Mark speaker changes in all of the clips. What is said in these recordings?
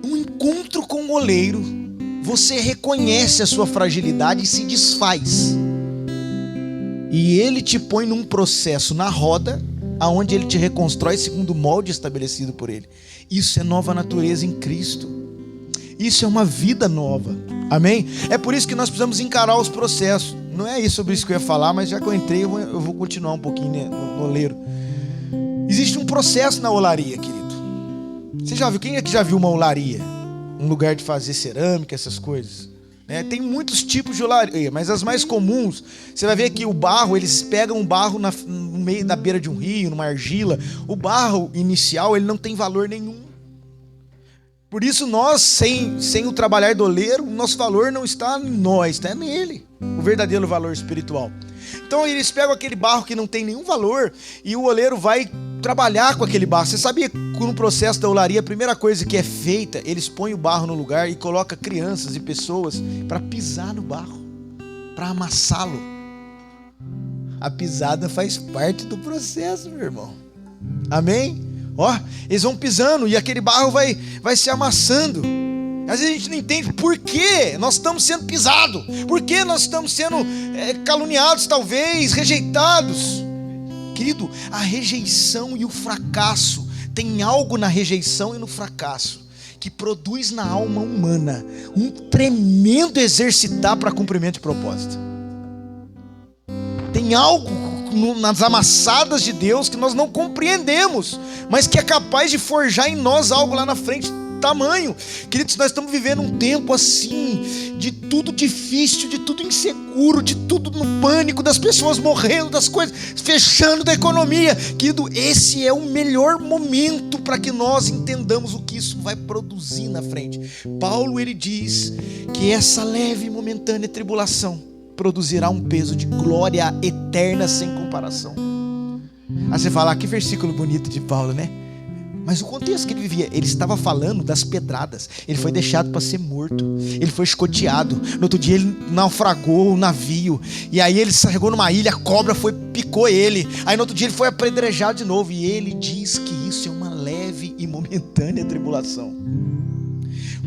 Speaker 1: Um encontro com o oleiro, você reconhece a sua fragilidade e se desfaz. E ele te põe num processo na roda, aonde ele te reconstrói segundo o molde estabelecido por ele. Isso é nova natureza em Cristo. Isso é uma vida nova. Amém? É por isso que nós precisamos encarar os processos. Não é isso sobre isso que eu ia falar, mas já que eu entrei, eu vou continuar um pouquinho, né, no oleiro. Existe um processo na olaria, querido. Você já viu? Quem é que já viu uma olaria? Um lugar de fazer cerâmica, essas coisas. Tem muitos tipos de olaria, mas as mais comuns, você vai ver que o barro, eles pegam o barro no meio da beira de um rio, numa argila. O barro inicial, ele não tem valor nenhum. Por isso nós, sem o trabalhar do oleiro, o nosso valor não está em nós, está nele. O verdadeiro valor espiritual. Então eles pegam aquele barro que não tem nenhum valor e o oleiro vai trabalhar com aquele barro. Você sabia que no processo da olaria, a primeira coisa que é feita, eles põem o barro no lugar e colocam crianças e pessoas para pisar no barro, para amassá-lo. A pisada faz parte do processo, meu irmão. Amém? Eles vão pisando e aquele barro vai se amassando. Às vezes a gente não entende por que nós estamos sendo pisados, por que nós estamos sendo caluniados, talvez, rejeitados. Querido, a rejeição e o fracasso, tem algo na rejeição e no fracasso que produz na alma humana um tremendo exercitar para cumprimento de propósito. Tem algo nas amassadas de Deus que nós não compreendemos, mas que é capaz de forjar em nós algo lá na frente tamanho. Queridos, nós estamos vivendo um tempo assim, de tudo difícil, de tudo inseguro, de tudo no pânico, das pessoas morrendo, das coisas fechando da economia. Querido, esse é o melhor momento para que nós entendamos o que isso vai produzir na frente. Paulo, ele diz que essa leve e momentânea tribulação produzirá um peso de glória eterna sem comparação. Aí você fala, que versículo bonito de Paulo, né? Mas o contexto que ele vivia, ele estava falando das pedradas. Ele foi deixado para ser morto, ele foi escoteado. No outro dia ele naufragou o navio, e aí ele chegou numa ilha, a cobra picou ele. Aí no outro dia ele foi apedrejado de novo. E ele diz que isso é uma leve e momentânea tribulação,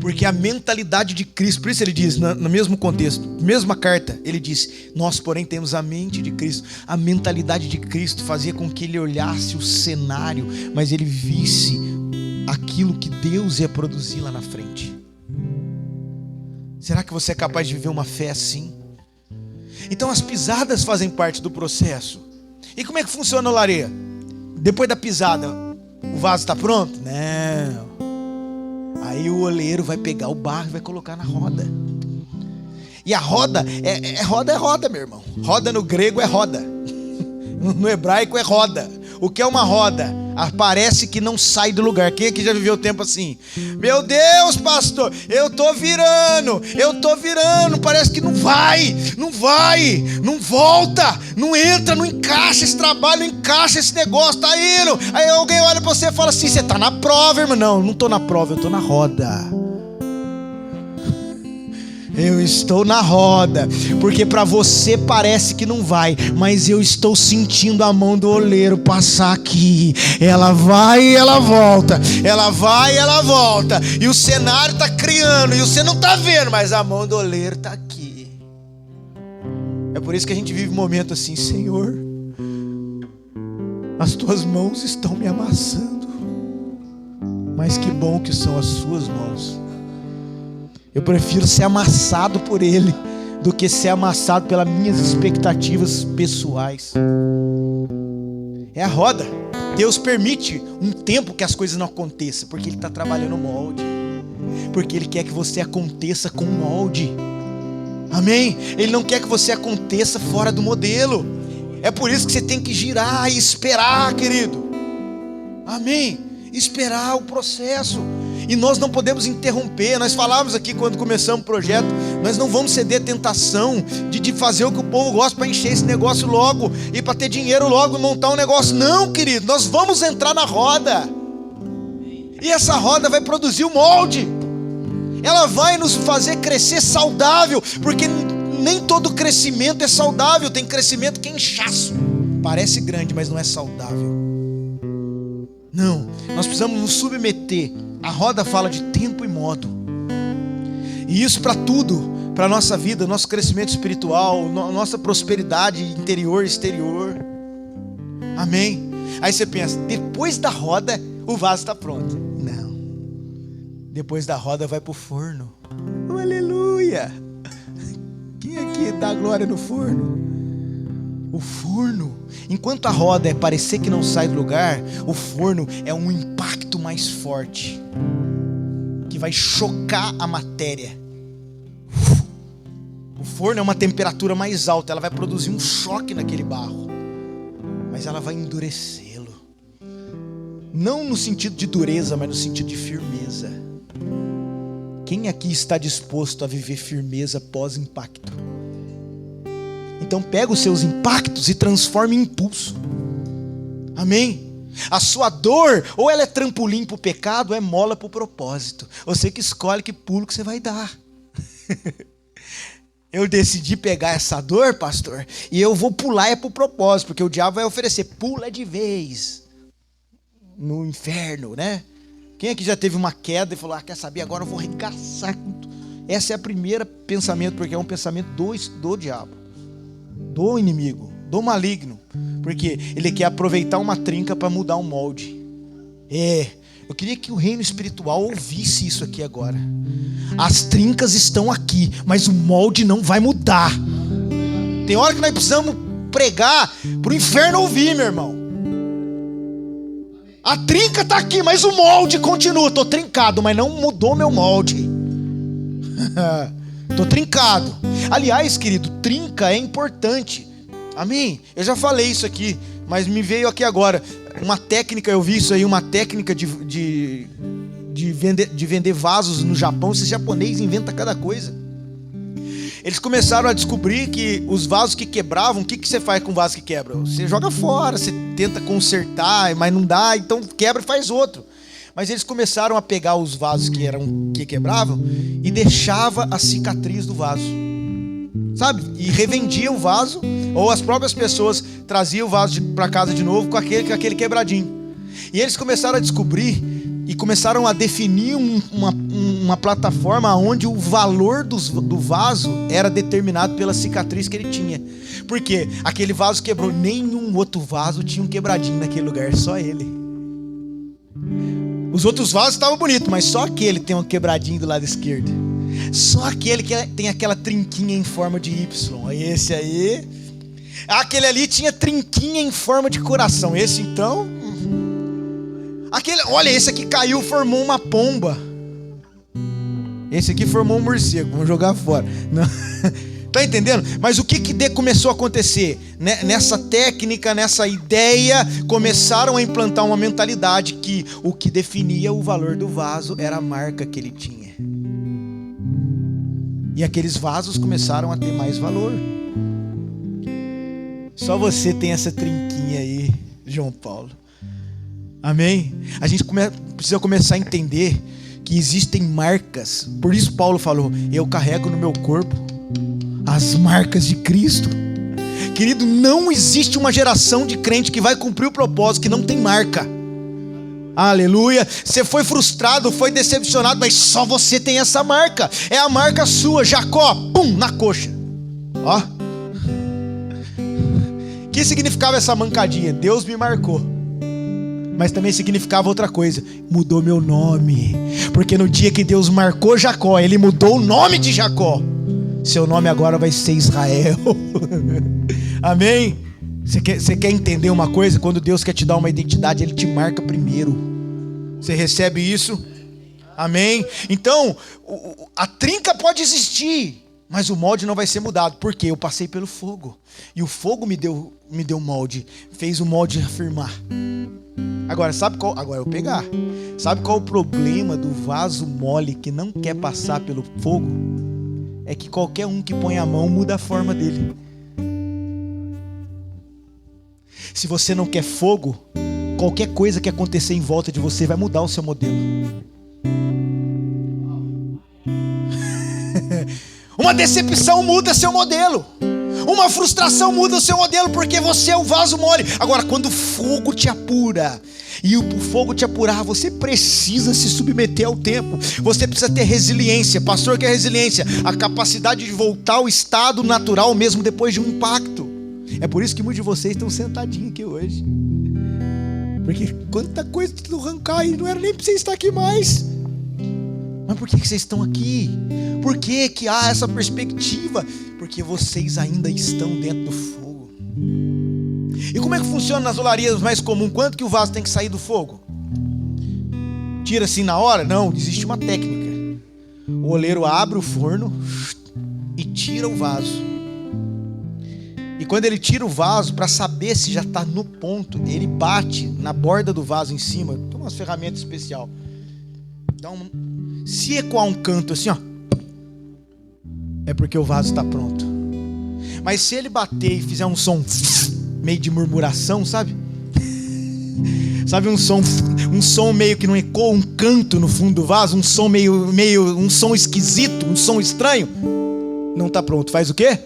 Speaker 1: porque a mentalidade de Cristo, por isso ele diz, no mesmo contexto, mesma carta, ele diz, nós porém temos a mente de Cristo. A mentalidade de Cristo fazia com que ele olhasse o cenário, mas ele visse aquilo que Deus ia produzir lá na frente. Será que você é capaz de viver uma fé assim? Então as pisadas fazem parte do processo. E como é que funciona a olaria? Depois da pisada, o vaso está pronto? Não. Aí o oleiro vai pegar o barro e vai colocar na roda. E a roda é roda, meu irmão. Roda no grego é roda. No hebraico é roda. O que é uma roda? Parece que não sai do lugar. Quem aqui já viveu tempo assim? Meu Deus, pastor, eu tô virando, parece que não vai, não volta, não entra, não encaixa esse trabalho, não encaixa esse negócio, tá indo. Aí alguém olha pra você e fala assim, você tá na prova, irmão. Não tô na prova, eu tô na roda. Eu estou na roda, porque para você parece que não vai, mas eu estou sentindo a mão do oleiro passar aqui. Ela vai e ela volta, ela vai e ela volta, e o cenário está criando, e você não está vendo, mas a mão do oleiro está aqui. É por isso que a gente vive um momento assim, Senhor, as tuas mãos estão me amassando, mas que bom que são as suas mãos. Eu prefiro ser amassado por Ele do que ser amassado pelas minhas expectativas pessoais. É a roda. Deus permite um tempo que as coisas não aconteçam, porque Ele está trabalhando o molde, porque Ele quer que você aconteça com o molde. Amém? Ele não quer que você aconteça fora do modelo. É por isso que você tem que girar e esperar, querido. Amém? Esperar o processo. E nós não podemos interromper. Nós falávamos aqui quando começamos o projeto, nós não vamos ceder à tentação de fazer o que o povo gosta para encher esse negócio logo e para ter dinheiro logo, montar um negócio. Não, querido, nós vamos entrar na roda, e essa roda vai produzir o molde. Ela vai nos fazer crescer saudável, porque nem todo crescimento é saudável. Tem crescimento que é inchaço, parece grande, mas não é saudável. Não, nós precisamos nos submeter A roda fala de tempo e modo. E isso para tudo, para a nossa vida, nosso crescimento espiritual, nossa prosperidade interior e exterior. Amém? Aí você pensa, depois da roda, o vaso está pronto. Não. Depois da roda vai para o forno. Aleluia! Quem aqui dá glória no forno? O forno, enquanto a roda é parecer que não sai do lugar, o forno é um impacto mais forte, que vai chocar a matéria. O forno é uma temperatura mais alta, ela vai produzir um choque naquele barro, mas ela vai endurecê-lo. Não no sentido de dureza, mas no sentido de firmeza. Quem aqui está disposto a viver firmeza pós-impacto? Então pega os seus impactos e transforma em impulso. Amém? A sua dor, ou ela é trampolim para o pecado, ou é mola para o propósito. Você que escolhe que pulo que você vai dar. Eu decidi pegar essa dor, pastor, e eu vou pular para o propósito, porque o diabo vai oferecer, pula de vez no inferno, né? Quem aqui já teve uma queda e falou, quer saber, agora eu vou arregaçar com tudo. Essa é a primeira pensamento, porque é um pensamento do diabo, do inimigo, do maligno, porque ele quer aproveitar uma trinca para mudar um molde. Eu queria que o reino espiritual ouvisse isso aqui agora. As trincas estão aqui, mas o molde não vai mudar. Tem hora que nós precisamos pregar para o inferno ouvir, meu irmão. A trinca está aqui, mas o molde continua. Estou trincado, mas não mudou meu molde. Estou trincado. Aliás, querido, trinca é importante. Amém? Eu já falei isso aqui, mas me veio aqui agora. Uma técnica, eu vi isso aí, uma técnica de vender vasos no Japão. Esse japonês inventa cada coisa. Eles começaram a descobrir que os vasos que quebravam, o que você faz com o vaso que quebra? Você joga fora, você tenta consertar, mas não dá, então quebra e faz outro. Mas eles começaram a pegar os vasos que quebravam e deixava a cicatriz do vaso, sabe? E revendia o vaso, ou as próprias pessoas traziam o vaso para casa de novo com aquele quebradinho. E eles começaram a descobrir e começaram a definir uma plataforma onde o valor do vaso era determinado pela cicatriz que ele tinha. Porque aquele vaso quebrou, nenhum outro vaso tinha um quebradinho naquele lugar, só ele. Os outros vasos estavam bonitos, mas só aquele tem um quebradinho do lado esquerdo. Só aquele que tem aquela trinquinha em forma de Y. Esse aí... Aquele ali tinha trinquinha em forma de coração. Esse então... Olha, esse aqui caiu, formou uma pomba. Esse aqui formou um morcego. Vamos jogar fora. Não. Tá entendendo? Mas o que começou a acontecer? Nessa técnica, nessa ideia, começaram a implantar uma mentalidade que o que definia o valor do vaso era a marca que ele tinha. E aqueles vasos começaram a ter mais valor. Só você tem essa trinquinha aí, João Paulo. Amém? A gente precisa começar a entender que existem marcas. Por isso Paulo falou, eu carrego no meu corpo as marcas de Cristo. Querido, não existe uma geração de crente que vai cumprir o propósito que não tem marca. Aleluia. Você foi frustrado, foi decepcionado, mas só você tem essa marca. É a marca sua, Jacó, pum, na coxa. Ó. O que significava essa mancadinha? Deus me marcou. Mas também significava outra coisa, mudou meu nome. Porque no dia que Deus marcou Jacó, Ele mudou o nome de Jacó. Seu nome agora vai ser Israel. Amém? Você quer entender uma coisa? Quando Deus quer te dar uma identidade, Ele te marca primeiro. Você recebe isso? Amém? Então, a trinca pode existir, mas o molde não vai ser mudado. Por quê? Eu passei pelo fogo. E o fogo me deu molde. Fez o molde afirmar. Agora, sabe qual? Agora eu vou pegar. Sabe qual é o problema do vaso mole que não quer passar pelo fogo? É que qualquer um que põe a mão muda a forma dele. Se você não quer fogo, qualquer coisa que acontecer em volta de você vai mudar o seu modelo. Uma decepção muda seu modelo. Uma frustração muda o seu modelo, porque você é o vaso mole. Agora, quando o fogo te apura, e o fogo te apurar. Você precisa se submeter ao tempo. Você precisa ter resiliência. Pastor, o que é resiliência? A capacidade de voltar ao estado natural mesmo depois de um impacto. É por isso que muitos de vocês estão sentadinhos aqui hoje. Porque quanta coisa tu arrancar aí, não era nem para você estar aqui mais. Mas por que vocês estão aqui? Por que há essa perspectiva? Porque vocês ainda estão dentro do fogo. E como é que funciona nas olarias mais comuns? Quanto que o vaso tem que sair do fogo? Tira assim na hora? Não, existe uma técnica. O oleiro abre o forno e tira o vaso. E quando ele tira o vaso, para saber se já está no ponto, ele bate na borda do vaso em cima. Tem umas ferramentas especiais. Se ecoar um canto assim, ó, é porque o vaso está pronto. Mas se ele bater e fizer um som meio de murmuração, sabe? Sabe um som meio que não ecoa, um canto no fundo do vaso, um som meio um som esquisito, um som estranho, não está pronto. Faz o quê?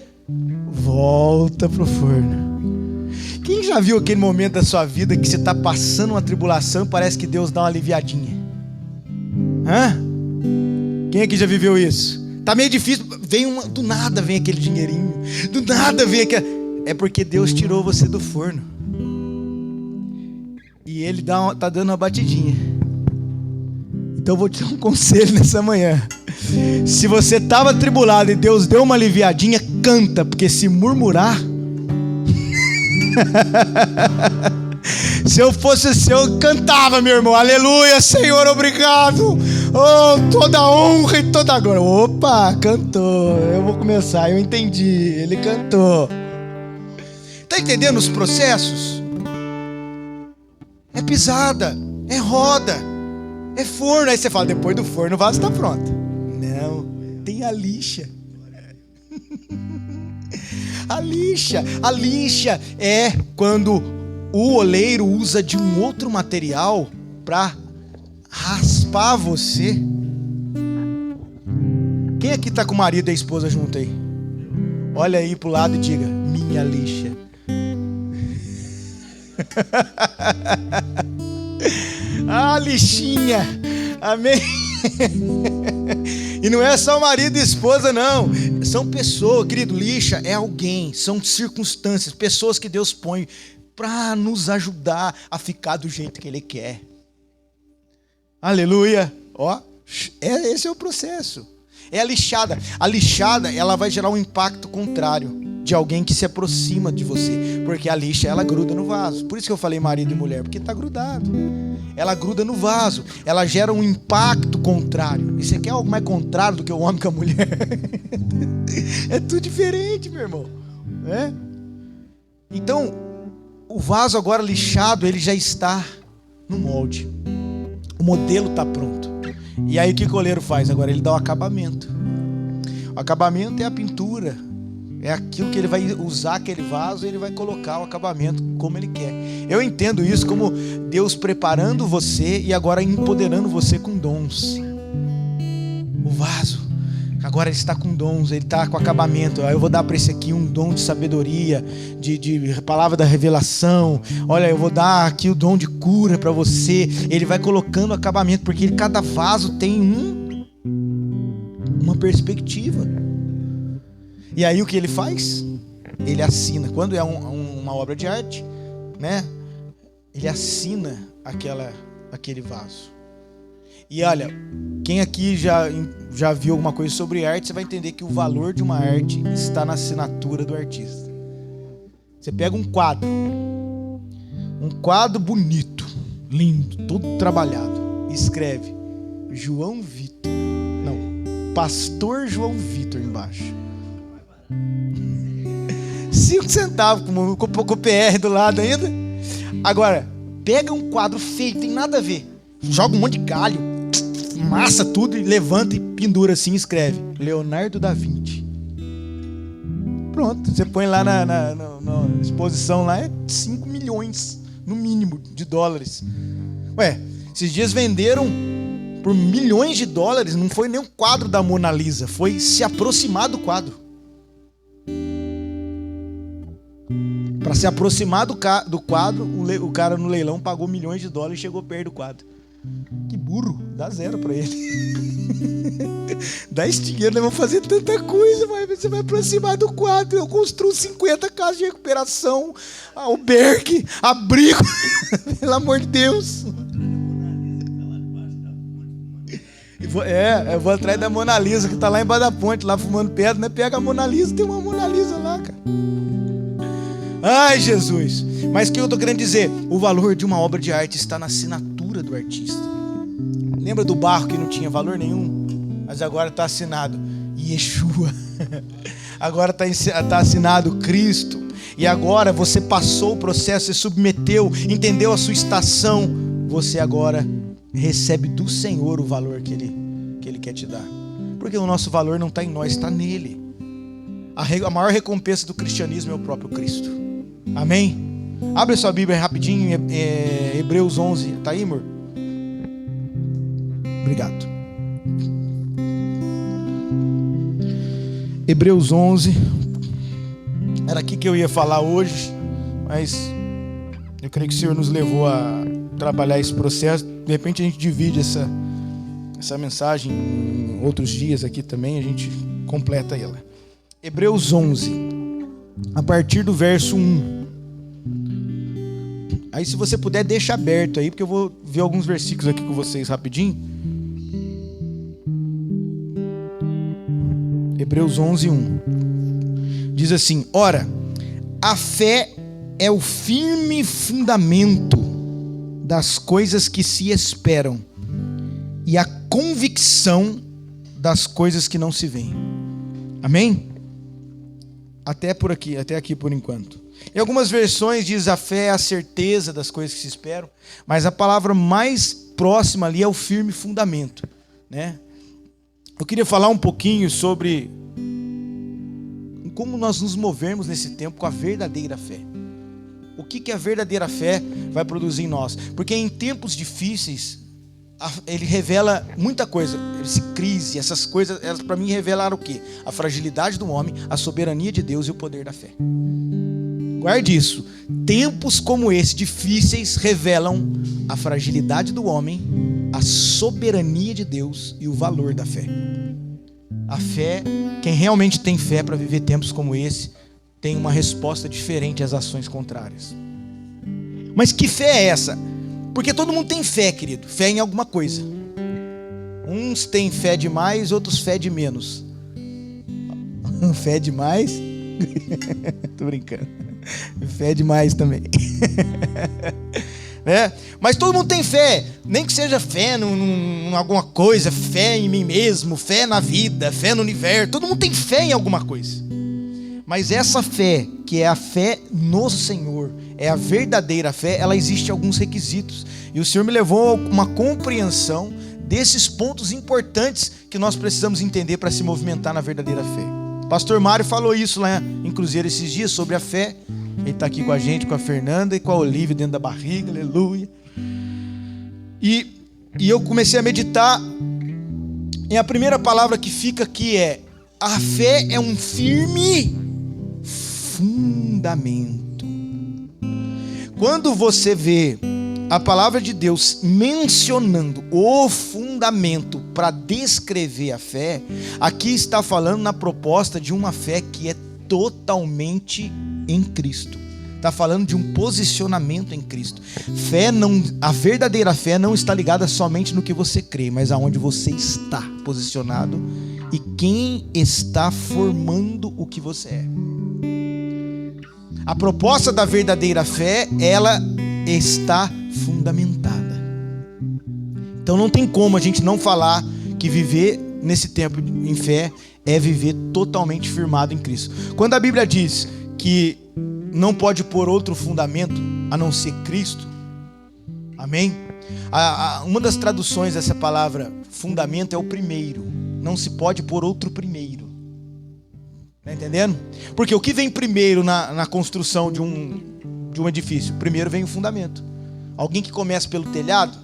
Speaker 1: Volta pro forno. Quem já viu aquele momento da sua vida que você está passando uma tribulação e parece que Deus dá uma aliviadinha? Hã? Quem aqui já viveu isso? Tá meio difícil, do nada vem aquele dinheirinho, do nada vem aquele... É porque Deus tirou você do forno. E Ele tá dando uma batidinha. Então eu vou te dar um conselho nessa manhã. Se você estava atribulado e Deus deu uma aliviadinha, canta, porque se murmurar... Se eu fosse seu, eu cantava, meu irmão. Aleluia, Senhor, obrigado. Oh, toda honra e toda glória. Opa, cantou. Eu vou começar, eu entendi. Ele cantou. Tá entendendo os processos? É pisada, é roda, é forno. Aí você fala, depois do forno o vaso está pronto. Não, tem a lixa. A lixa é quando o oleiro usa de um outro material para raspar você. Quem aqui tá com o marido e a esposa junto aí? Olha aí pro lado e diga, minha lixa. Ah, lixinha. Amém. E não é só marido e esposa, não. São pessoas, querido. Lixa é alguém, são circunstâncias, pessoas que Deus põe para nos ajudar a ficar do jeito que Ele quer. Aleluia. Ó, esse é o processo. É a lixada. A lixada, ela vai gerar um impacto contrário de alguém que se aproxima de você. Porque a lixa, ela gruda no vaso. Por isso que eu falei marido e mulher, porque está grudado. Ela gruda no vaso. Ela gera um impacto contrário. E você quer algo mais contrário do que o homem com a mulher? É tudo diferente, meu irmão. É? Então, o vaso agora lixado, ele já está no molde. O modelo está pronto. E aí o que o oleiro faz? Agora ele dá o acabamento. O acabamento é a pintura. É aquilo que ele vai usar aquele vaso e ele vai colocar o acabamento como ele quer. Eu entendo isso como Deus preparando você e agora empoderando você com dons. O vaso, agora ele está com dons, ele está com acabamento. Eu vou dar para esse aqui um dom de sabedoria, de palavra da revelação. Olha, eu vou dar aqui o dom de cura para você. Ele vai colocando acabamento, porque cada vaso tem uma perspectiva. E aí o que ele faz? Ele assina. Quando é uma obra de arte, né? Ele assina aquele vaso. E olha, quem aqui já viu alguma coisa sobre arte, você vai entender que o valor de uma arte está na assinatura do artista. Você pega um quadro bonito, lindo, todo trabalhado, e escreve João Vitor. Não, Pastor João Vitor embaixo. 5 centavos com o PR do lado ainda. Agora, pega um quadro feio, tem nada a ver, joga um monte de galho, massa tudo e levanta e pendura assim e escreve Leonardo da Vinci. Pronto, você põe lá na exposição lá, é 5 milhões no mínimo de dólares. Ué, esses dias venderam por milhões de dólares, não foi nem um quadro da Mona Lisa, foi se aproximar do quadro. Para se aproximar do quadro, o cara no leilão pagou milhões de dólares e chegou perto do quadro. Que burro, dá 0 para ele. Dá esse dinheiro, nós vamos fazer tanta coisa, mas você vai aproximar do quadro. Eu construo 50 casas de recuperação, albergue, abrigo. Pelo amor de Deus. Eu vou atrás da Mona Lisa, que tá lá embaixo da ponte, lá fumando pedra, né? Pega a Mona Lisa, tem uma Mona Lisa lá, cara. Ai, Jesus. Mas o que eu tô querendo dizer? O valor de uma obra de arte está na assinatura do artista. Lembra do barro que não tinha valor nenhum? Mas agora está assinado Yeshua. Agora está assinado Cristo. E agora você passou o processo, você submeteu, entendeu a sua estação. Você agora recebe do Senhor o valor que Ele quer te dar. Porque o nosso valor não está em nós, está nele. A maior recompensa do cristianismo é o próprio Cristo. Amém? Abre sua Bíblia rapidinho, Hebreus 11. Está aí, amor? Obrigado. Hebreus 11. Era aqui que eu ia falar hoje, mas eu creio que o Senhor nos levou a trabalhar esse processo. De repente a gente divide essa mensagem em outros dias aqui também, a gente completa ela. Hebreus 11, a partir do verso 1. Aí se você puder, deixa aberto aí, porque eu vou ver alguns versículos aqui com vocês rapidinho. Hebreus 11, 1. Diz assim: ora, a fé é o firme fundamento das coisas que se esperam e a convicção das coisas que não se veem. Amém? Até aqui por enquanto. Em algumas versões diz a fé é a certeza das coisas que se esperam, mas a palavra mais próxima ali é o firme fundamento, né? Eu queria falar um pouquinho sobre como nós nos movemos nesse tempo com a verdadeira fé. O que a verdadeira fé vai produzir em nós? Porque em tempos difíceis, ele revela muita coisa. Essa crise, essas coisas, elas para mim revelaram o quê? A fragilidade do homem, a soberania de Deus e o poder da fé. Guarde isso. Tempos como esse, difíceis, revelam a fragilidade do homem, a soberania de Deus e o valor da fé. A fé, quem realmente tem fé para viver tempos como esse, tem uma resposta diferente às ações contrárias. Mas que fé é essa? Porque todo mundo tem fé, querido. Fé em alguma coisa. Uns têm fé demais, outros fé de menos. Fé demais? Tô brincando. Fé demais também. Né? Mas todo mundo tem fé. Nem que seja fé em alguma coisa, fé em mim mesmo, fé na vida, fé no universo. Todo mundo tem fé em alguma coisa. Mas essa fé, que é a fé no Senhor, é a verdadeira fé, ela existe em alguns requisitos. E o Senhor me levou a uma compreensão desses pontos importantes que nós precisamos entender para se movimentar na verdadeira fé. Pastor Mário falou isso lá em Cruzeiro esses dias sobre a fé. Ele está aqui com a gente, com a Fernanda e com a Olívia dentro da barriga, aleluia. E eu comecei a meditar, e a primeira palavra que fica aqui é: a fé é um firme fundamento. Quando você vê a palavra de Deus mencionando o fundamento para descrever a fé, aqui está falando na proposta de uma fé que é totalmente em Cristo. Está falando de um posicionamento em Cristo. A verdadeira fé não está ligada somente no que você crê, mas aonde você está posicionado e quem está formando o que você é. A proposta da verdadeira fé, ela está fundamentada. Então não tem como a gente não falar que viver nesse tempo em fé é viver totalmente firmado em Cristo. Quando a Bíblia diz que não pode pôr outro fundamento a não ser Cristo, amém? Uma das traduções dessa palavra fundamento é o primeiro. Não se pode pôr outro primeiro. Tá entendendo? Porque o que vem primeiro na construção de um edifício? Primeiro vem o fundamento. Alguém que começa pelo telhado,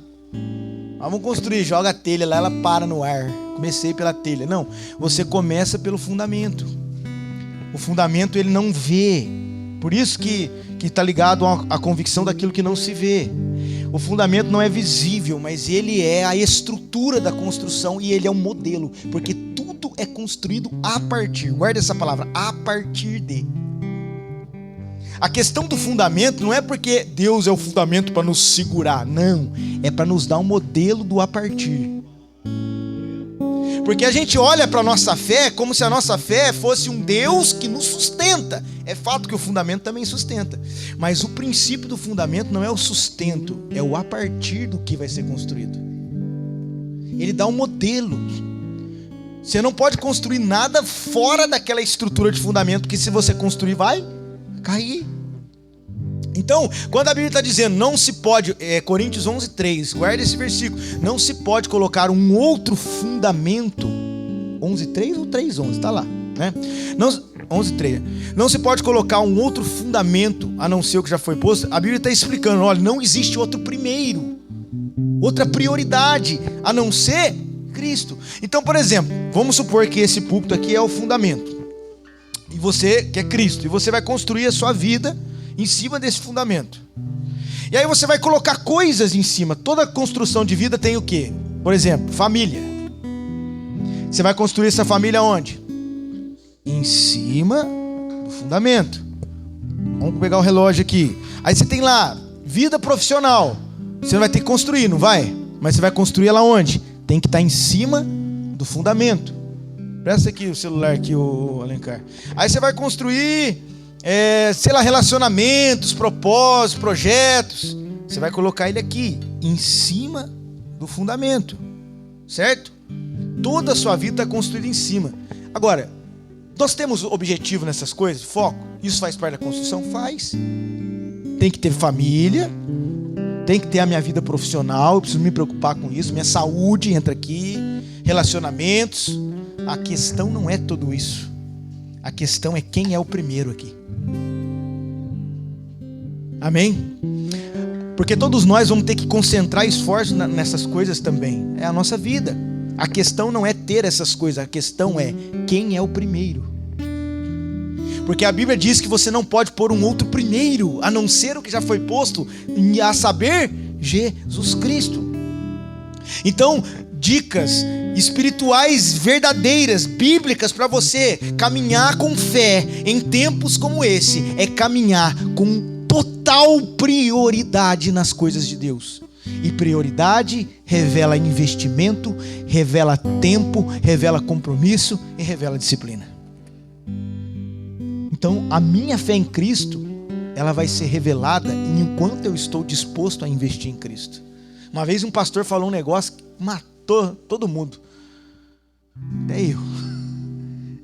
Speaker 1: vamos construir, joga a telha lá, ela para no ar. Comecei pela telha. Não, você começa pelo fundamento. O fundamento ele não vê. Por isso que que está ligado à convicção daquilo que não se vê. O fundamento não é visível, mas ele é a estrutura da construção e ele é um modelo, porque tudo é construído a partir, guarda essa palavra, a partir de. A questão do fundamento não é porque Deus é o fundamento para nos segurar, não, é para nos dar um modelo do a partir. Porque a gente olha para a nossa fé como se a nossa fé fosse um Deus que nos sustenta. É fato que o fundamento também sustenta. Mas o princípio do fundamento não é o sustento, é o a partir do que vai ser construído. Ele dá um modelo. Você não pode construir nada fora daquela estrutura de fundamento, que se você construir vai cair. Então, quando a Bíblia está dizendo não se pode, Coríntios 11:3, guarda esse versículo, não se pode colocar um outro fundamento, 11:3 ou 3:11, está lá, né? 11:3, não se pode colocar um outro fundamento a não ser o que já foi posto. A Bíblia está explicando, olha, não existe outro primeiro, outra prioridade a não ser Cristo. Então, por exemplo, vamos supor que esse púlpito aqui é o fundamento, e você que é Cristo, e você vai construir a sua vida em cima desse fundamento. E aí você vai colocar coisas em cima. Toda construção de vida tem o quê? Por exemplo, família. Você vai construir essa família onde? Em cima do fundamento. Vamos pegar o relógio aqui. Aí você tem lá, vida profissional. Você vai ter que construir, não vai? Mas você vai construir ela onde? Tem que estar em cima do fundamento. Presta aqui o celular aqui, o Alencar. Aí você vai construir... sei lá, relacionamentos, propósitos, projetos. Você vai colocar ele aqui, em cima do fundamento, certo? Toda a sua vida está construída em cima. Agora, nós temos objetivo nessas coisas, foco. Isso faz parte da construção? Faz. Tem que ter família, tem que ter a minha vida profissional, eu preciso me preocupar com isso, minha saúde entra aqui, relacionamentos. A questão não é tudo isso. A questão é quem é o primeiro aqui. Amém? Porque todos nós vamos ter que concentrar esforço nessas coisas também. É a nossa vida. A questão não é ter essas coisas, a questão é quem é o primeiro. Porque a Bíblia diz que você não pode pôr um outro primeiro, a não ser o que já foi posto, a saber, Jesus Cristo. Então, dicas espirituais verdadeiras, bíblicas para você caminhar com fé em tempos como esse, é caminhar com total prioridade nas coisas de Deus. E prioridade revela investimento, revela tempo, revela compromisso e revela disciplina. Então, a minha fé em Cristo, ela vai ser revelada enquanto eu estou disposto a investir em Cristo. Uma vez um pastor falou um negócio que matou todo mundo, até eu.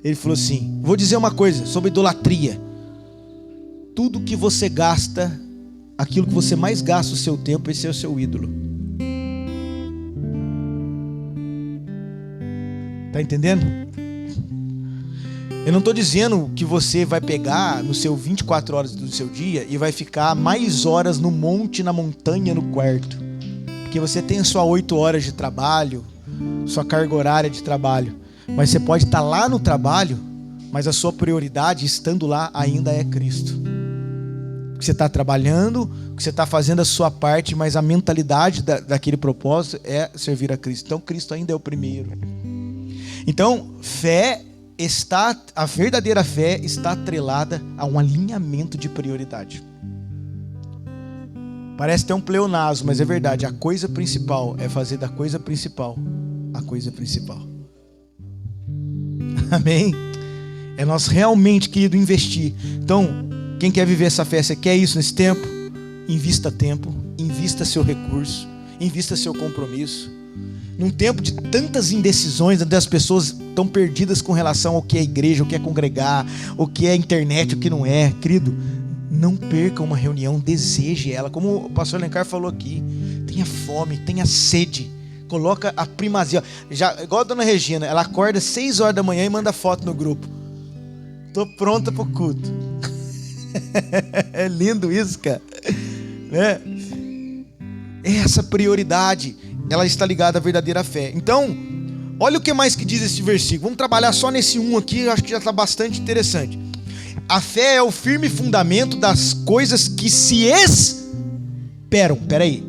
Speaker 1: Ele falou assim: vou dizer uma coisa sobre idolatria. Tudo que você gasta, aquilo que você mais gasta o seu tempo, esse é o seu ídolo. Tá entendendo? Eu não estou dizendo que você vai pegar no seu 24 horas do seu dia e vai ficar mais horas no monte, na montanha, no quarto. Porque você tem a sua 8 horas de trabalho, sua carga horária de trabalho. Mas você pode estar lá no trabalho, mas a sua prioridade, estando lá, ainda é Cristo. Você está trabalhando, você está fazendo a sua parte, mas a mentalidade daquele propósito é servir a Cristo. Então Cristo ainda é o primeiro. Então a verdadeira fé está atrelada a um alinhamento de prioridade. Parece até um pleonasmo, mas é verdade. A coisa principal é fazer da coisa principal a coisa principal. Amém? É nós realmente, querido, investir. Então, quem quer viver essa fé, você quer isso nesse tempo? Invista tempo, invista seu recurso, invista seu compromisso. Num tempo de tantas indecisões, onde as pessoas estão perdidas com relação ao que é igreja, o que é congregar, o que é internet, o que não é, querido, não perca uma reunião, deseje ela. Como o pastor Alencar falou aqui, tenha fome, tenha sede, coloca a primazia. Já, igual a dona Regina, ela acorda 6 horas da manhã e manda foto no grupo. Tô pronta pro culto. É lindo isso, cara, né? Essa prioridade, ela está ligada à verdadeira fé. Então, olha o que mais que diz esse versículo. Vamos trabalhar só nesse aqui, eu acho que já está bastante interessante. A fé é o firme fundamento das coisas que se esperam. Peraí,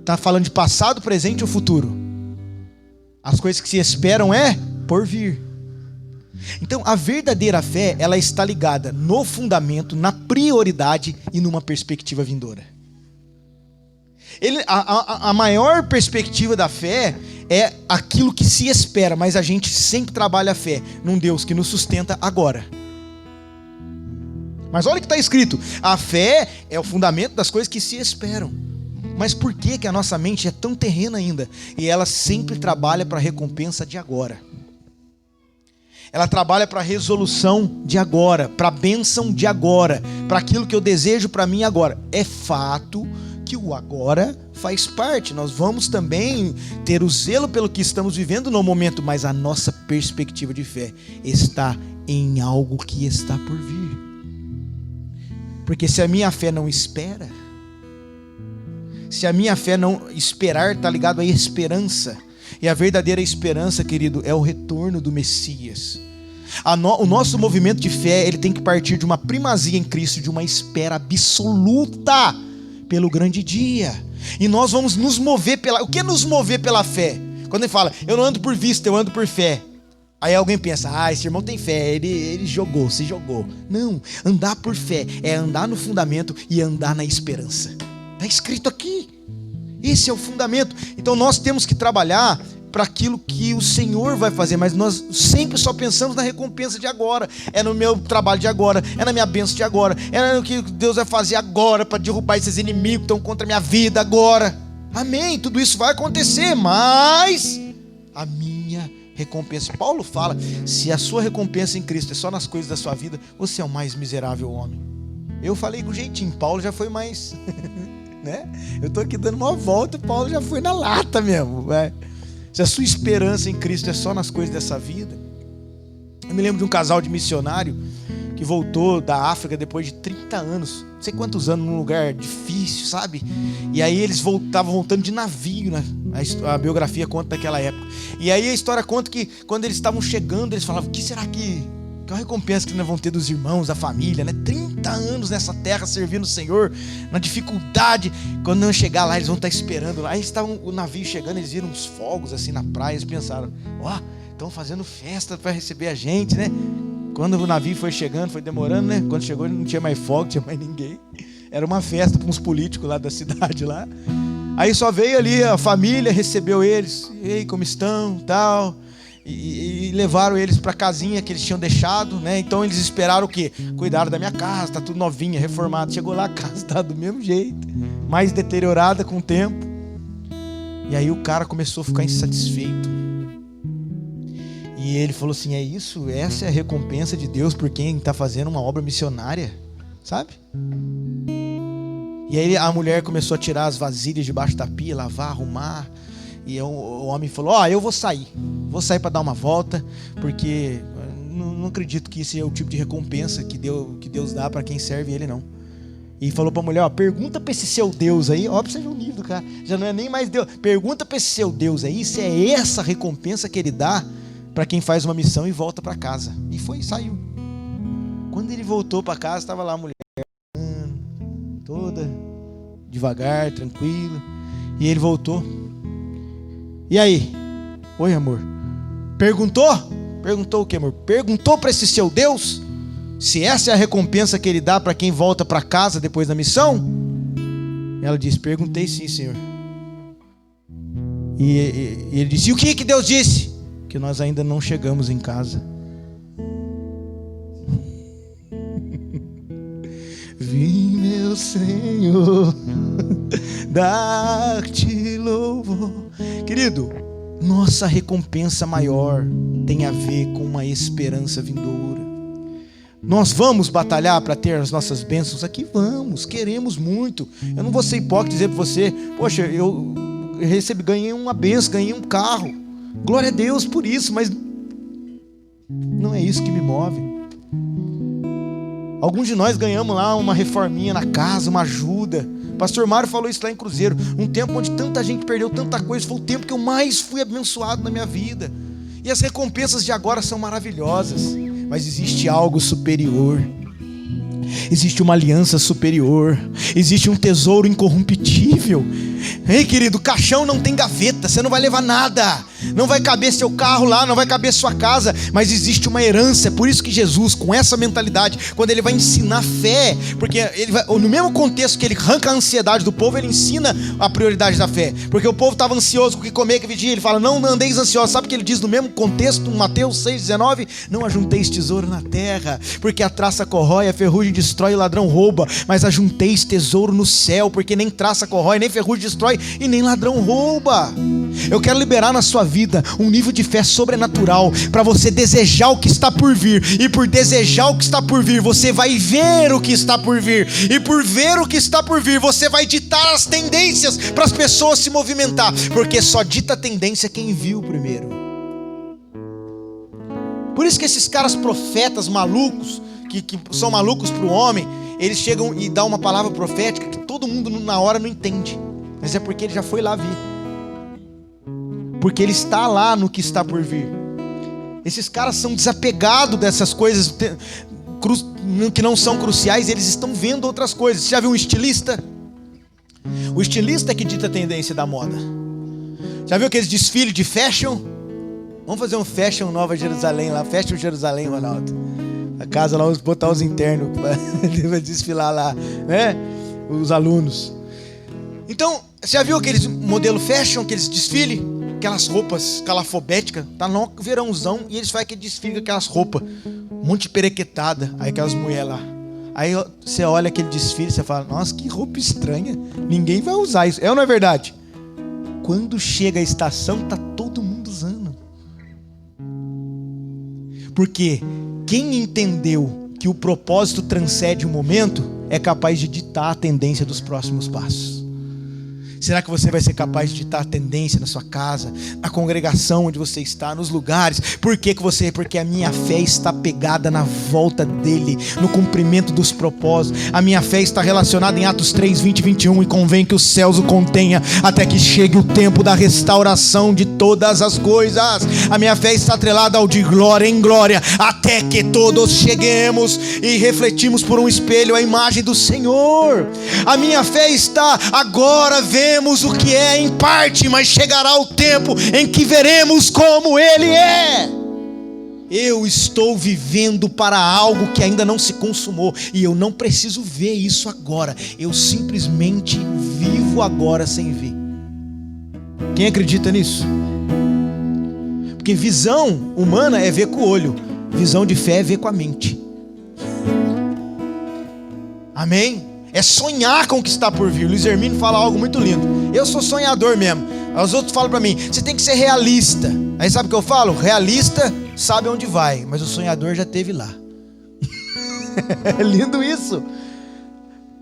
Speaker 1: tá falando de passado, presente ou futuro? As coisas que se esperam é por vir. Então, a verdadeira fé, ela está ligada no fundamento, na prioridade e numa perspectiva vindoura. A maior perspectiva da fé é aquilo que se espera, mas a gente sempre trabalha a fé num Deus que nos sustenta agora. Mas olha o que está escrito: a fé é o fundamento das coisas que se esperam. Mas por que a nossa mente é tão terrena ainda? E ela sempre trabalha para a recompensa de agora. Ela trabalha para a resolução de agora, para a bênção de agora, para aquilo que eu desejo para mim agora. É fato que o agora faz parte. Nós vamos também ter o zelo pelo que estamos vivendo no momento, mas a nossa perspectiva de fé está em algo que está por vir. Porque se a minha fé não espera, se a minha fé não esperar, está ligado à esperança. E a verdadeira esperança, querido, é o retorno do Messias. O nosso movimento de fé, ele tem que partir de uma primazia em Cristo, de uma espera absoluta pelo grande dia. E nós vamos nos mover pela... O que é nos mover pela fé? Quando ele fala, eu não ando por vista, eu ando por fé. Aí alguém pensa, esse irmão tem fé, ele se jogou. Não, andar por fé é andar no fundamento e andar na esperança. Está escrito aqui. Esse é o fundamento. Então nós temos que trabalhar para aquilo que o Senhor vai fazer, mas nós sempre só pensamos na recompensa de agora. É no meu trabalho de agora, é na minha bênção de agora, é no que Deus vai fazer agora para derrubar esses inimigos que estão contra a minha vida agora. Amém, tudo isso vai acontecer, mas a minha recompensa, Paulo fala, se a sua recompensa em Cristo é só nas coisas da sua vida, você é o mais miserável homem. Eu falei com jeitinho, Paulo já foi mais né? Eu estou aqui dando uma volta, Paulo já foi na lata mesmo, né? Se a sua esperança em Cristo é só nas coisas dessa vida. Eu me lembro de um casal de missionário que voltou da África depois de 30 anos, não sei quantos anos, num lugar difícil, sabe? E aí eles estavam voltando de navio, né? A biografia conta daquela época. E aí a história conta que quando eles estavam chegando, eles falavam, o que será que é a recompensa que nós vamos ter dos irmãos, da família, né? 30 anos nessa terra servindo o Senhor, na dificuldade. Quando não chegar lá, eles vão estar esperando lá. Aí estavam o navio chegando, eles viram uns fogos assim na praia, eles pensaram, estão fazendo festa para receber a gente, né? Quando o navio foi chegando, foi demorando, né? Quando chegou, não tinha mais fogo, não tinha mais ninguém. Era uma festa para uns políticos lá da cidade lá. Aí só veio ali a família, recebeu eles. Ei, como estão, tal. E levaram eles para a casinha que eles tinham deixado, né? Então eles esperaram o quê? Cuidaram da minha casa, tá tudo novinha, reformado. Chegou lá, a casa tá do mesmo jeito, mais deteriorada com o tempo. E aí o cara começou a ficar insatisfeito. E ele falou assim, é isso? Essa é a recompensa de Deus por quem está fazendo uma obra missionária, sabe? E aí a mulher começou a tirar as vasilhas debaixo da pia, lavar, arrumar. E o homem falou, eu vou sair para dar uma volta, porque não acredito que esse é o tipo de recompensa que Deus dá para quem serve Ele, não. E falou para a mulher, pergunta para esse seu Deus aí, pra você ver o nível do cara, já não é nem mais Deus, pergunta para esse seu Deus aí, se é essa recompensa que Ele dá para quem faz uma missão e volta para casa. E saiu. Quando ele voltou para casa, estava lá a mulher, toda devagar, tranquila, e ele voltou. E aí? Oi, amor. Perguntou? Perguntou o que, amor? Perguntou para esse seu Deus se essa é a recompensa que Ele dá para quem volta para casa depois da missão? Ela disse, perguntei sim, Senhor. E ele disse, e o que Deus disse? Que nós ainda não chegamos em casa. Vim, meu Senhor, dar-te louvor. Querido, nossa recompensa maior tem a ver com uma esperança vindoura. Nós vamos batalhar para ter as nossas bênçãos aqui? Vamos, queremos muito. Eu não vou ser hipócrita e dizer para você, poxa, eu ganhei uma bênção, ganhei um carro. Glória a Deus por isso, mas não é isso que me move. Alguns de nós ganhamos lá uma reforminha na casa, uma ajuda. Pastor Mário falou isso lá em Cruzeiro. Um tempo onde tanta gente perdeu tanta coisa. Foi o tempo que eu mais fui abençoado na minha vida. E as recompensas de agora são maravilhosas. Mas existe algo superior. Existe uma aliança superior. Existe um tesouro incorruptível. Ei, querido, caixão não tem gaveta. Você não vai levar nada. Não vai caber seu carro lá, não vai caber sua casa. Mas existe uma herança. É por isso que Jesus, com essa mentalidade, quando ele vai ensinar fé, porque ele vai, no mesmo contexto que ele arranca a ansiedade do povo, ele ensina a prioridade da fé. Porque o povo estava ansioso com o que comer, que vestir. Ele fala, não andeis ansiosos. Sabe o que ele diz no mesmo contexto, Mateus 6,19? Não ajunteis tesouro na terra, porque a traça corrói, a ferrugem destrói, o ladrão rouba. Mas ajunteis tesouro no céu, porque nem traça corrói, nem ferrugem destrói e nem ladrão rouba. Eu quero liberar na sua vida um nível de fé sobrenatural para você desejar o que está por vir. E por desejar o que está por vir, você vai ver o que está por vir. E por ver o que está por vir, você vai ditar as tendências para as pessoas se movimentar. Porque só dita a tendência quem viu primeiro. Por isso que esses caras profetas malucos, que são malucos para o homem, eles chegam e dão uma palavra profética que todo mundo na hora não entende. Mas é porque ele já foi lá ver. Porque ele está lá no que está por vir. Esses caras são desapegados dessas coisas que não são cruciais. Eles estão vendo outras coisas. Você já viu um estilista? O estilista é que dita a tendência da moda. Já viu aqueles desfiles de fashion? Vamos fazer um fashion Nova Jerusalém lá. Fashion Jerusalém, Ronaldo. A casa lá, vamos botar os internos para desfilar lá, né? Os alunos. Então, você já viu aqueles modelo fashion, aqueles desfiles? Aquelas roupas calafobéticas, tá no verãozão e eles fazem aquele desfile com aquelas roupas, um monte de perequetada, aí aquelas mulheres lá. Aí você olha aquele desfile e você fala, nossa, que roupa estranha, ninguém vai usar isso. É ou não é verdade? Quando chega a estação, tá todo mundo usando. Porque quem entendeu que o propósito transcende o momento, é capaz de ditar a tendência dos próximos passos. Será que você vai ser capaz de ditar a tendência na sua casa, na congregação onde você está, nos lugares? Por que você? Porque a minha fé está pegada na volta dele, no cumprimento dos propósitos. A minha fé está relacionada em Atos 3, 20 e 21. E convém que os céus o contenha até que chegue o tempo da restauração de todas as coisas. A minha fé está atrelada ao de glória em glória, até que todos cheguemos e refletimos por um espelho a imagem do Senhor. A minha fé está agora vendo o que é em parte, mas chegará o tempo em que veremos como Ele é. Eu estou vivendo para algo que ainda não se consumou, e eu não preciso ver isso agora, eu simplesmente vivo agora sem ver. Quem acredita nisso? Porque visão humana é ver com o olho, visão de fé é ver com a mente. Amém? É sonhar com o que está por vir. O Luiz Hermínio fala algo muito lindo. Eu sou sonhador mesmo. Os outros falam para mim, você tem que ser realista. Aí sabe o que eu falo? Realista sabe onde vai, mas o sonhador já esteve lá. É lindo isso.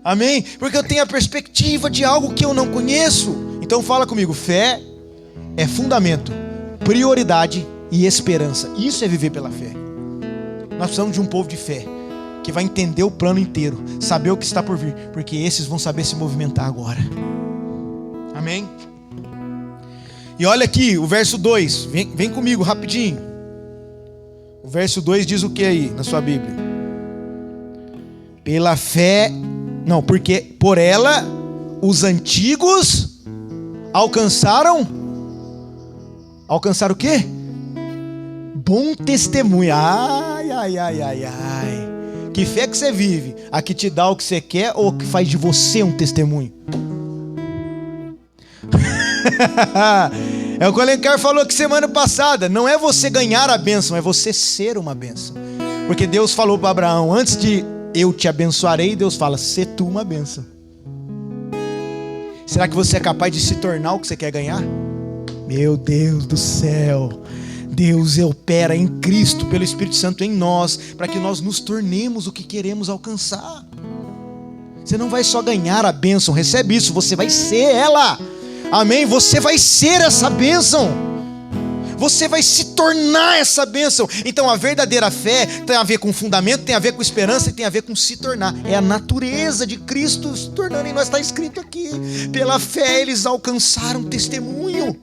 Speaker 1: Amém? Porque eu tenho a perspectiva de algo que eu não conheço. Então fala comigo, fé é fundamento, prioridade e esperança. Isso é viver pela fé. Nós precisamos de um povo de fé que vai entender o plano inteiro, saber o que está por vir, porque esses vão saber se movimentar agora. Amém? E olha aqui o verso 2, vem comigo rapidinho. O verso 2 diz o que aí na sua Bíblia? Pela fé, não, porque por ela os antigos alcançaram o quê? Bom testemunho. Ai, ai, ai, ai, ai. Que fé que você vive? A que te dá o que você quer ou que faz de você um testemunho? É o que o Alencar falou aqui semana passada. Não é você ganhar a bênção, é você ser uma bênção. Porque Deus falou para Abraão, antes de eu te abençoarei, Deus fala, sê tu uma bênção. Será que você é capaz de se tornar o que você quer ganhar? Meu Deus do céu. Deus opera em Cristo, pelo Espírito Santo em nós, para que nós nos tornemos o que queremos alcançar. Você não vai só ganhar a bênção, recebe isso, você vai ser ela. Amém? Você vai ser essa bênção. Você vai se tornar essa bênção. Então a verdadeira fé tem a ver com fundamento, tem a ver com esperança e tem a ver com se tornar. É a natureza de Cristo se tornando em nós. Está escrito aqui, pela fé eles alcançaram testemunho.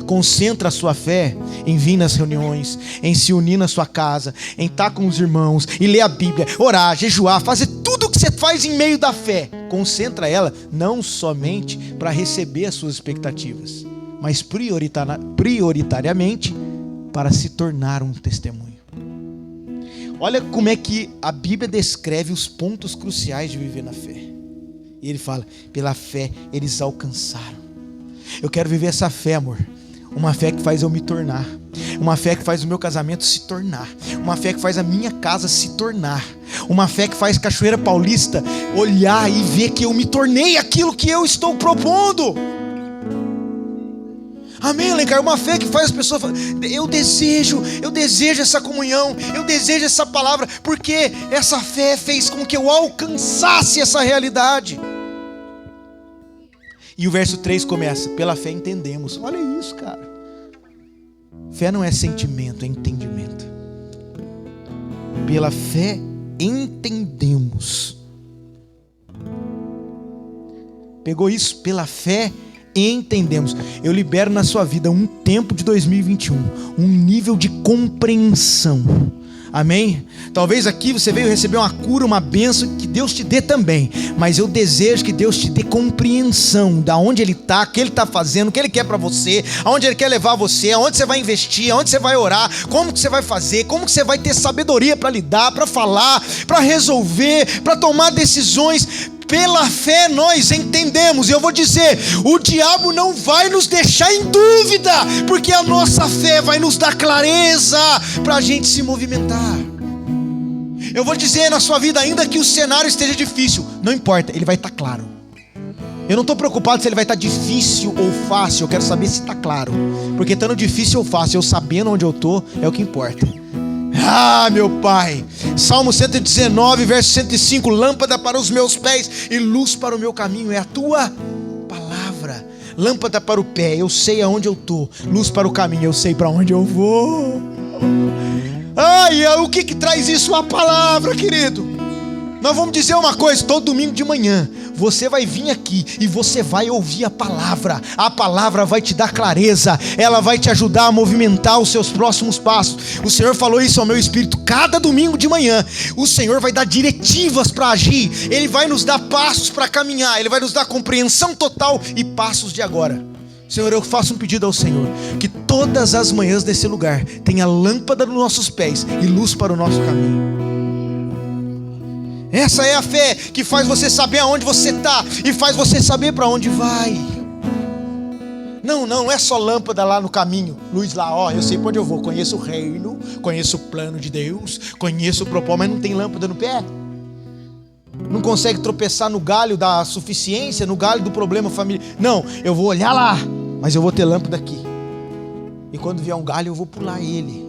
Speaker 1: Concentra a sua fé em vir nas reuniões, em se unir na sua casa, em estar com os irmãos e ler a Bíblia, orar, jejuar, fazer tudo o que você faz em meio da fé. Concentra ela não somente para receber as suas expectativas, mas prioritariamente para se tornar um testemunho. Olha como é que a Bíblia descreve os pontos cruciais de viver na fé. E ele fala, pela fé eles alcançaram. Eu quero viver essa fé, amor. Uma fé que faz eu me tornar. Uma fé que faz o meu casamento se tornar. Uma fé que faz a minha casa se tornar. Uma fé que faz Cachoeira Paulista olhar e ver que eu me tornei aquilo que eu estou propondo. Amém, Alencar? Uma fé que faz as pessoas falar, eu desejo essa comunhão, eu desejo essa palavra, porque essa fé fez com que eu alcançasse essa realidade. E o verso 3 começa, pela fé entendemos. Olha isso, cara. Fé não é sentimento, é entendimento. Pela fé entendemos. Pegou isso? Pela fé entendemos. Eu libero na sua vida um tempo de 2021, um nível de compreensão. Amém? Talvez aqui você veio receber uma cura, uma bênção, que Deus te dê também. Mas eu desejo que Deus te dê compreensão da onde Ele está, o que Ele está fazendo, o que Ele quer para você, aonde Ele quer levar você, aonde você vai investir, aonde você vai orar, como que você vai fazer, como que você vai ter sabedoria para lidar, para falar, para resolver, para tomar decisões. Pela fé nós entendemos. E eu vou dizer, o diabo não vai nos deixar em dúvida, porque a nossa fé vai nos dar clareza para a gente se movimentar. Eu vou dizer na sua vida, ainda que o cenário esteja difícil, não importa, ele vai estar claro. Eu não estou preocupado se ele vai estar difícil ou fácil, eu quero saber se está claro. Porque estando difícil ou fácil, eu sabendo onde eu estou, é o que importa. Ah, meu Pai, Salmo 119, verso 105, lâmpada para os meus pés e luz para o meu caminho é a tua palavra. Lâmpada para o pé, eu sei aonde eu estou. Luz para o caminho, eu sei para onde eu vou. Ai, o que traz isso? A palavra, querido. Nós vamos dizer uma coisa, todo domingo de manhã você vai vir aqui e você vai ouvir a palavra vai te dar clareza, ela vai te ajudar a movimentar os seus próximos passos. O Senhor falou isso ao meu espírito, cada domingo de manhã, o Senhor vai dar diretivas para agir, Ele vai nos dar passos para caminhar, Ele vai nos dar compreensão total e passos de agora. Senhor, eu faço um pedido ao Senhor, que todas as manhãs desse lugar tenha lâmpada nos nossos pés e luz para o nosso caminho. Essa é a fé que faz você saber aonde você está e faz você saber para onde vai. Não é só lâmpada lá no caminho, luz lá, eu sei para onde eu vou, conheço o reino, conheço o plano de Deus, conheço o propósito, mas não tem lâmpada no pé. Não consegue tropeçar no galho da suficiência, no galho do problema familiar. Não, eu vou olhar lá, mas eu vou ter lâmpada aqui. E quando vier um galho eu vou pular ele.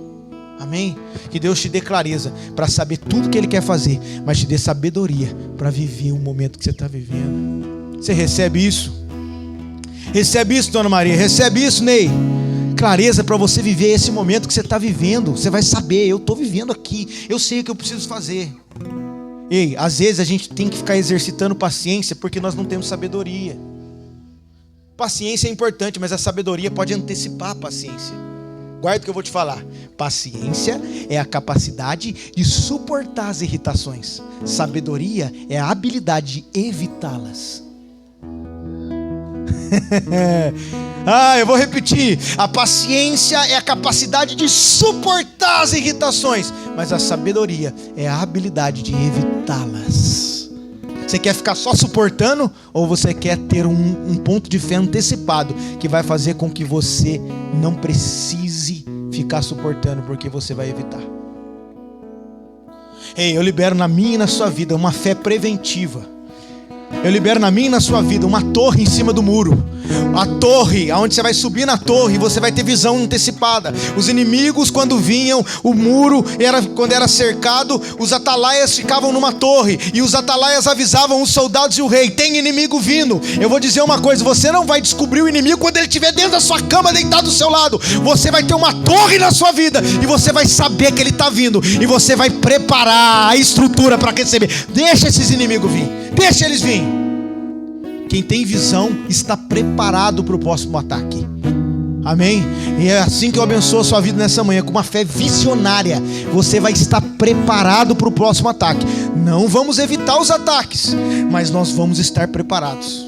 Speaker 1: Amém? Que Deus te dê clareza para saber tudo que Ele quer fazer, mas te dê sabedoria para viver o momento que você está vivendo. Você recebe isso? Recebe isso, Dona Maria? Recebe isso, Ney? Clareza para você viver esse momento que você está vivendo. Você vai saber, eu estou vivendo aqui, eu sei o que eu preciso fazer. Ei, às vezes a gente tem que ficar exercitando paciência porque nós não temos sabedoria. Paciência é importante, mas a sabedoria pode antecipar a paciência. Guarda o que eu vou te falar. Paciência é a capacidade de suportar as irritações. Sabedoria é a habilidade de evitá-las. Eu vou repetir. A paciência é a capacidade de suportar as irritações, mas a sabedoria é a habilidade de evitá-las. Você quer ficar só suportando, ou você quer ter um ponto de fé antecipado que vai fazer com que você não precise ficar suportando, porque você vai evitar? Ei, eu libero na minha e na sua vida uma fé preventiva. Eu libero na minha e na sua vida uma torre em cima do muro. A torre, onde você vai subir na torre, você vai ter visão antecipada. Os inimigos, quando vinham, o muro, quando era cercado, os atalaias ficavam numa torre, e os atalaias avisavam os soldados e o rei: tem inimigo vindo. Eu vou dizer uma coisa, você não vai descobrir o inimigo quando ele estiver dentro da sua cama, deitado do seu lado. Você vai ter uma torre na sua vida, e você vai saber que ele está vindo, e você vai preparar a estrutura para receber. Deixa esses inimigos vir, deixa eles vir. Quem tem visão está preparado para o próximo ataque. Amém? E é assim que eu abençoo a sua vida nessa manhã, com uma fé visionária. Você vai estar preparado para o próximo ataque. Não vamos evitar os ataques, mas nós vamos estar preparados.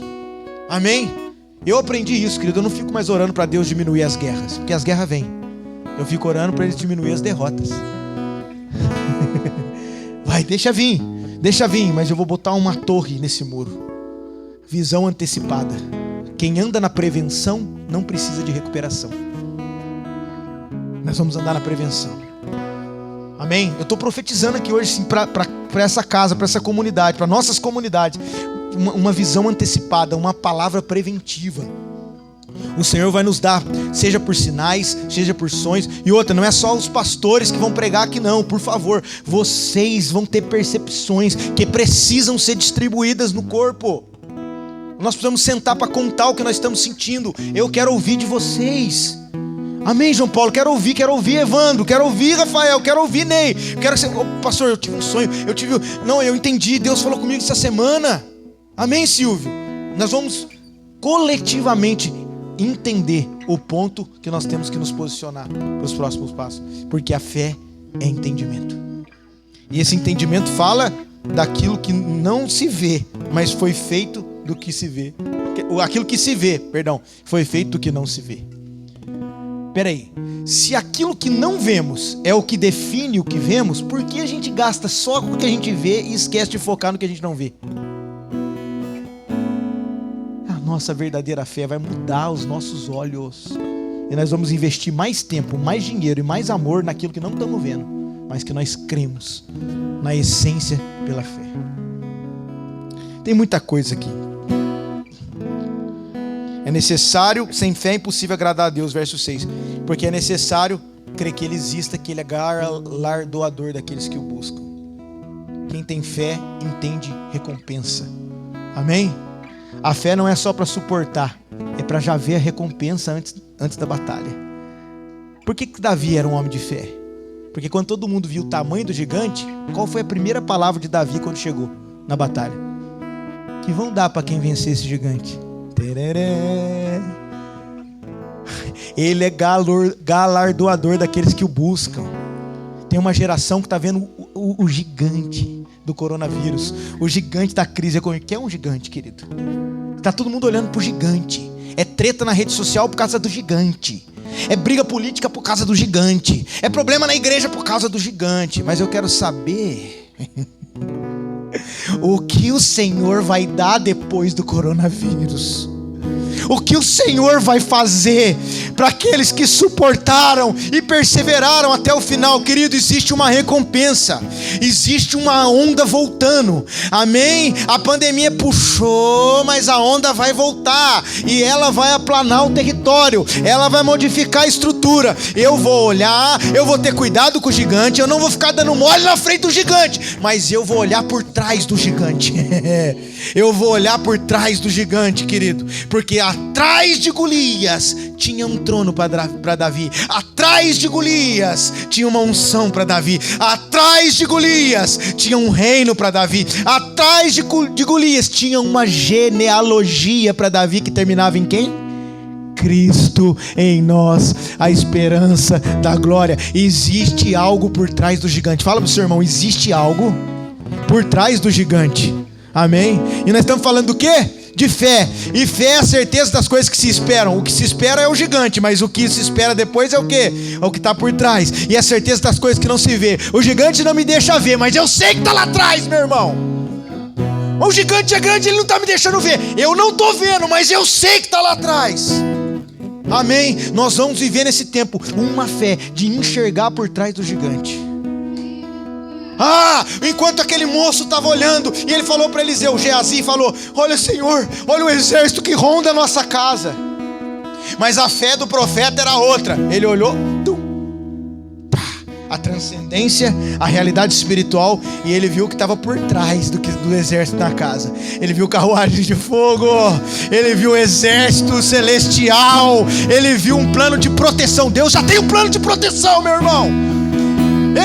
Speaker 1: Amém? Eu aprendi isso, querido. Eu não fico mais orando para Deus diminuir as guerras, porque as guerras vêm. Eu fico orando para Ele diminuir as derrotas. Vai, deixa vir, mas eu vou botar uma torre nesse muro. Visão antecipada. Quem anda na prevenção não precisa de recuperação. Nós vamos andar na prevenção. Amém? Eu estou profetizando aqui hoje para essa casa, para essa comunidade, para nossas comunidades, uma visão antecipada, uma palavra preventiva. O Senhor vai nos dar, seja por sinais, seja por sonhos. E outra, não é só os pastores que vão pregar aqui não, por favor. Vocês vão ter percepções que precisam ser distribuídas no corpo. Nós precisamos sentar para contar o que nós estamos sentindo. Eu quero ouvir de vocês. Amém, João Paulo? Quero ouvir Evandro, quero ouvir Rafael, quero ouvir Ney. Quero que você... pastor, eu tive um sonho, eu entendi, Deus falou comigo essa semana. Amém, Silvio? Nós vamos coletivamente entender o ponto que nós temos que nos posicionar para os próximos passos. Porque a fé é entendimento. E esse entendimento fala daquilo que não se vê, mas foi feito do que se vê. Aquilo que se vê, foi feito do que não se vê. Peraí, se aquilo que não vemos é o que define o que vemos, por que a gente gasta só com o que a gente vê e esquece de focar no que a gente não vê? A nossa verdadeira fé vai mudar os nossos olhos. E nós vamos investir mais tempo, mais dinheiro e mais amor naquilo que não estamos vendo, mas que nós cremos na essência pela fé. Tem muita coisa aqui. É necessário, sem fé é impossível agradar a Deus, verso 6. Porque é necessário crer que Ele exista, que Ele é galardoador daqueles que o buscam. Quem tem fé entende recompensa. Amém? A fé não é só para suportar, é para já ver a recompensa antes da batalha. Por que Davi era um homem de fé? Porque quando todo mundo viu o tamanho do gigante, qual foi a primeira palavra de Davi quando chegou na batalha? Que vão dar para quem vencer esse gigante? Tereré. Ele é galardoador daqueles que o buscam. Tem uma geração que está vendo o gigante do coronavírus, o gigante da crise econômica. Que é um gigante, querido? Está todo mundo olhando para o gigante. É treta na rede social por causa do gigante. É briga política por causa do gigante. É problema na igreja por causa do gigante. Mas eu quero saber o que o Senhor vai dar depois do coronavírus. O que o Senhor vai fazer para aqueles que suportaram e perseveraram até o final. Querido, existe uma recompensa. Existe uma onda voltando. Amém? A pandemia puxou, mas a onda vai voltar. E ela vai aplanar o território. Ela vai modificar a estrutura. Eu vou olhar, eu vou ter cuidado com o gigante. Eu não vou ficar dando mole na frente do gigante, mas eu vou olhar por trás do gigante. Eu vou olhar por trás do gigante, querido. Porque atrás de Golias tinha um trono para Davi. Atrás de Golias tinha uma unção para Davi. Atrás de Golias tinha um reino para Davi. Atrás de Golias tinha uma genealogia para Davi que terminava em quem? Cristo em nós, a esperança da glória. Existe algo por trás do gigante. Fala pro seu irmão, existe algo por trás do gigante. Amém? E nós estamos falando do quê? De fé. E fé é a certeza das coisas que se esperam. O que se espera é o gigante, mas o que se espera depois é o quê? É o que está por trás. E a certeza das coisas que não se vê. O gigante não me deixa ver, mas eu sei que está lá atrás, meu irmão. O gigante é grande, ele não está me deixando ver. Eu não estou vendo, mas eu sei que está lá atrás. Amém? Nós vamos viver nesse tempo uma fé de enxergar por trás do gigante. Enquanto aquele moço estava olhando, e ele falou para Eliseu, Geazi falou: olha, Senhor, olha o exército que ronda a nossa casa. Mas a fé do profeta era outra. Ele olhou, a transcendência, a realidade espiritual, e ele viu o que estava por trás do exército na casa. Ele viu carruagens de fogo, ele viu o exército celestial, ele viu um plano de proteção. Deus já tem um plano de proteção, meu irmão.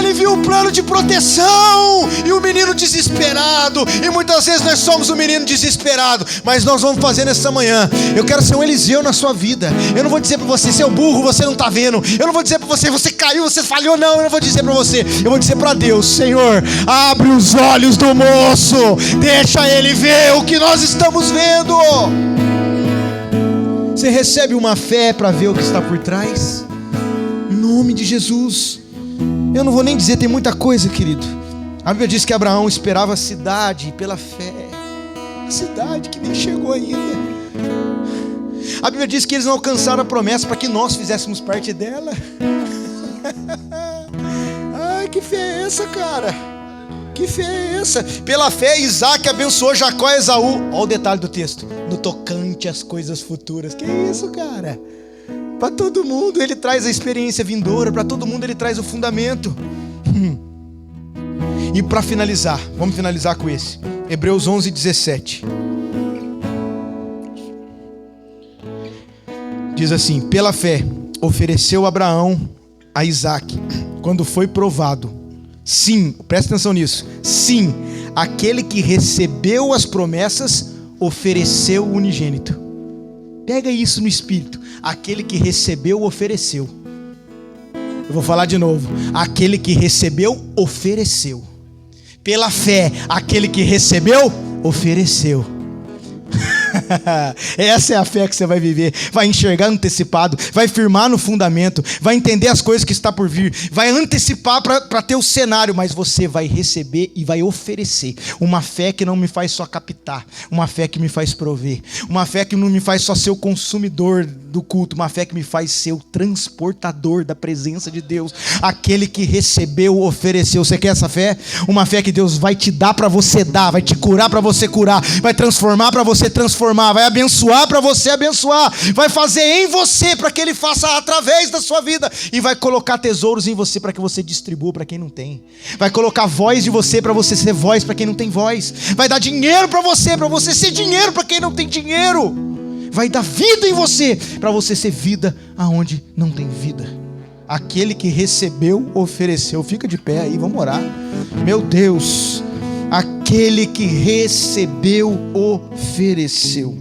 Speaker 1: Ele viu o plano de proteção e o menino desesperado. E muitas vezes nós somos o menino desesperado, mas nós vamos fazer nessa manhã. Eu quero ser um Eliseu na sua vida. Eu não vou dizer para você, seu burro, você não está vendo. Eu não vou dizer para você, você caiu, você falhou. Não, eu não vou dizer para você. Eu vou dizer para Deus: Senhor, abre os olhos do moço, deixa ele ver o que nós estamos vendo. Você recebe uma fé para ver o que está por trás? Em nome de Jesus. Eu não vou nem dizer, tem muita coisa, querido. A Bíblia diz que Abraão esperava a cidade pela fé. A cidade que nem chegou ainda. A Bíblia diz que eles não alcançaram a promessa para que nós fizéssemos parte dela. Ai, que fé é essa, cara? Que fé é essa? Pela fé, Isaac abençoou Jacó e Esaú. Olha o detalhe do texto: no tocante às coisas futuras. Que isso, cara? Para todo mundo ele traz a experiência vindoura. Para todo mundo ele traz o fundamento. E para finalizar, vamos finalizar com esse Hebreus 11:17. Diz assim: pela fé ofereceu Abraão a Isaac quando foi provado. Sim, presta atenção nisso. Sim, aquele que recebeu as promessas ofereceu o unigênito. Pega isso no espírito. Aquele que recebeu, ofereceu. Eu vou falar de novo. Aquele que recebeu, ofereceu. Pela fé, aquele que recebeu, ofereceu. Essa é a fé que você vai viver. Vai enxergar antecipado, vai firmar no fundamento, vai entender as coisas que está por vir, vai antecipar para ter o cenário, mas você vai receber e vai oferecer. Uma fé que não me faz só captar, uma fé que me faz prover, uma fé que não me faz só ser o consumidor do culto, uma fé que me faz ser o transportador da presença de Deus. Aquele que recebeu, ofereceu. Você quer essa fé? Uma fé que Deus vai te dar para você dar, vai te curar para você curar, vai transformar para você transformar, vai abençoar para você abençoar, vai fazer em você para que Ele faça através da sua vida, e vai colocar tesouros em você para que você distribua para quem não tem, vai colocar voz de você para você ser voz para quem não tem voz, vai dar dinheiro para você ser dinheiro para quem não tem dinheiro, vai dar vida em você para você ser vida aonde não tem vida. Aquele que recebeu, ofereceu. Fica de pé aí, vamos orar. Meu Deus, aquele que recebeu, ofereceu.